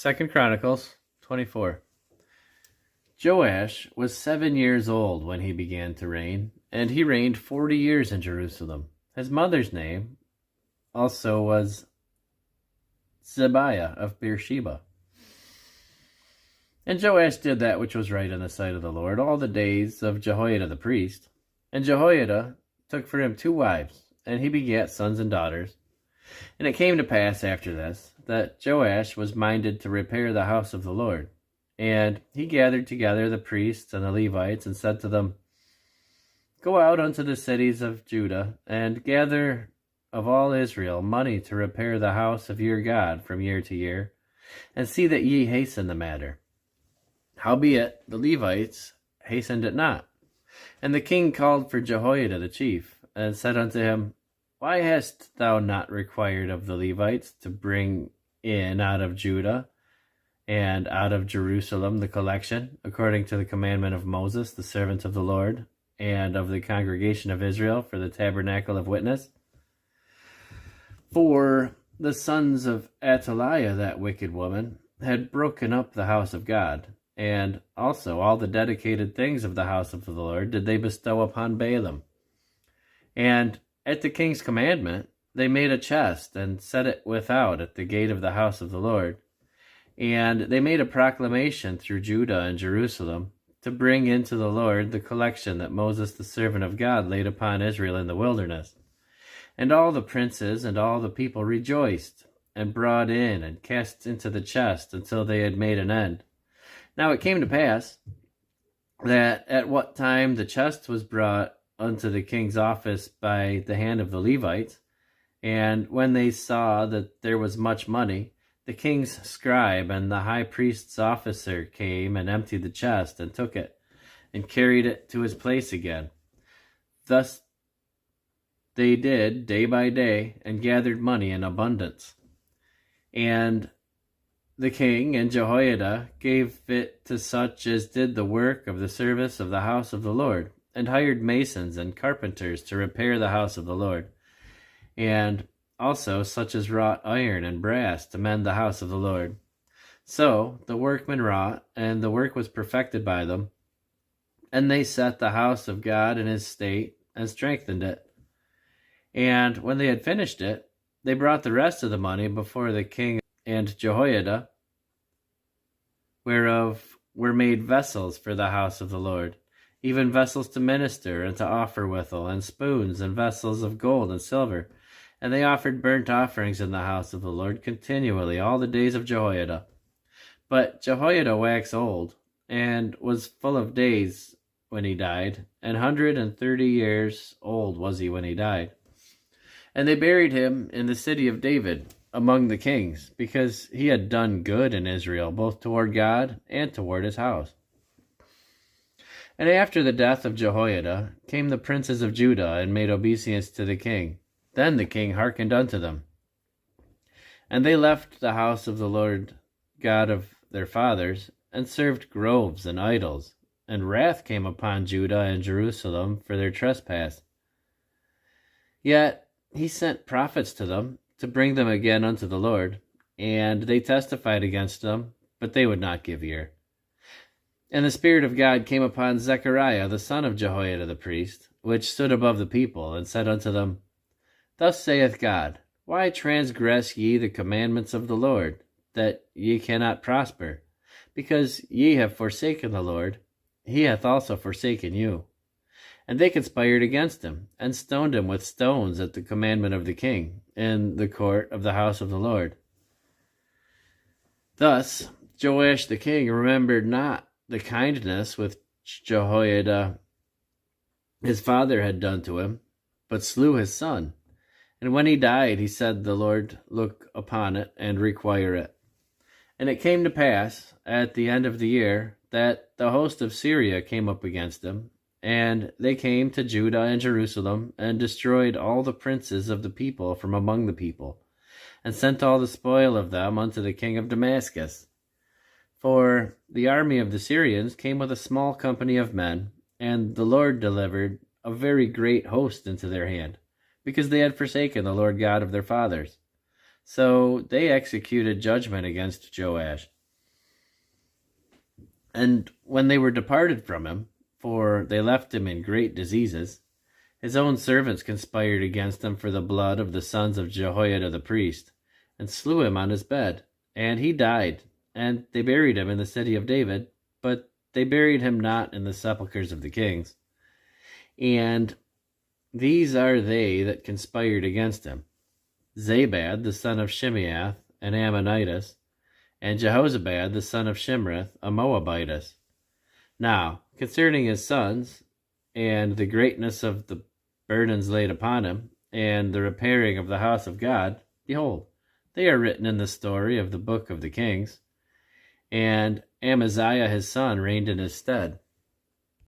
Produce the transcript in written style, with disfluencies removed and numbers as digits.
2 Chronicles 24. Joash was 7 years old when he began to reign, and he reigned 40 years in Jerusalem. His mother's name also was Zebiah of Beersheba. And Joash did that which was right in the sight of the Lord all the days of Jehoiada the priest. And Jehoiada took for him 2 wives, and he begat sons and daughters. And it came to pass after this, that Joash was minded to repair the house of the Lord. And he gathered together the priests and the Levites, and said to them, Go out unto the cities of Judah, and gather of all Israel money to repair the house of your God from year to year, and see that ye hasten the matter. Howbeit the Levites hastened it not. And the king called for Jehoiada the chief, and said unto him, Why hast thou not required of the Levites to bring in out of Judah and out of Jerusalem the collection, according to the commandment of Moses, the servant of the Lord, and of the congregation of Israel for the tabernacle of witness? For the sons of Athaliah, that wicked woman, had broken up the house of God, and also all the dedicated things of the house of the Lord did they bestow upon Balaam. And at the king's commandment, they made a chest and set it without at the gate of the house of the Lord. And they made a proclamation through Judah and Jerusalem to bring into the Lord the collection that Moses the servant of God laid upon Israel in the wilderness. And all the princes and all the people rejoiced, and brought in and cast into the chest until they had made an end. Now it came to pass that at what time the chest was brought unto the king's office by the hand of the Levites, and when they saw that there was much money, the king's scribe and the high priest's officer came and emptied the chest and took it and carried it to his place again. Thus they did day by day, and gathered money in abundance. And the king and Jehoiada gave it to such as did the work of the service of the house of the Lord, and hired masons and carpenters to repair the house of the Lord, and also such as wrought iron and brass to mend the house of the Lord. So the workmen wrought, and the work was perfected by them, and they set the house of God in his state, and strengthened it. And when they had finished it, they brought the rest of the money before the king and Jehoiada, whereof were made vessels for the house of the Lord, even vessels to minister and to offer withal, and spoons, and vessels of gold and silver. And they offered burnt offerings in the house of the Lord continually all the days of Jehoiada. But Jehoiada waxed old, and was full of days when he died, 130 years old was he when he died. And they buried him in the city of David among the kings, because he had done good in Israel, both toward God and toward his house. And after the death of Jehoiada came the princes of Judah, and made obeisance to the king. Then the king hearkened unto them. And they left the house of the Lord God of their fathers, and served groves and idols. And wrath came upon Judah and Jerusalem for their trespass. Yet he sent prophets to them, to bring them again unto the Lord. And they testified against them, but they would not give ear. And the Spirit of God came upon Zechariah the son of Jehoiada the priest, which stood above the people, and said unto them, Thus saith God, Why transgress ye the commandments of the Lord, that ye cannot prosper? Because ye have forsaken the Lord, he hath also forsaken you. And they conspired against him, and stoned him with stones at the commandment of the king, in the court of the house of the Lord. Thus Joash the king remembered not the kindness which Jehoiada his father had done to him, but slew his son. And when he died, he said, The Lord look upon it, and require it. And it came to pass, at the end of the year, that the host of Syria came up against him, and they came to Judah and Jerusalem, and destroyed all the princes of the people from among the people, and sent all the spoil of them unto the king of Damascus. For the army of the Syrians came with a small company of men, and the Lord delivered a very great host into their hand, because they had forsaken the Lord God of their fathers. So they executed judgment against Joash. And when they were departed from him, for they left him in great diseases, his own servants conspired against him for the blood of the sons of Jehoiada the priest, and slew him on his bed. And he died, and they buried him in the city of David, but they buried him not in the sepulchres of the kings. And these are they that conspired against him: Zabad the son of Shimeath, an Ammonitess, and Jehozabad the son of Shimrith, a Moabitess. Now, concerning his sons, and the greatness of the burdens laid upon him, and the repairing of the house of God, behold, they are written in the story of the book of the kings. And Amaziah his son reigned in his stead.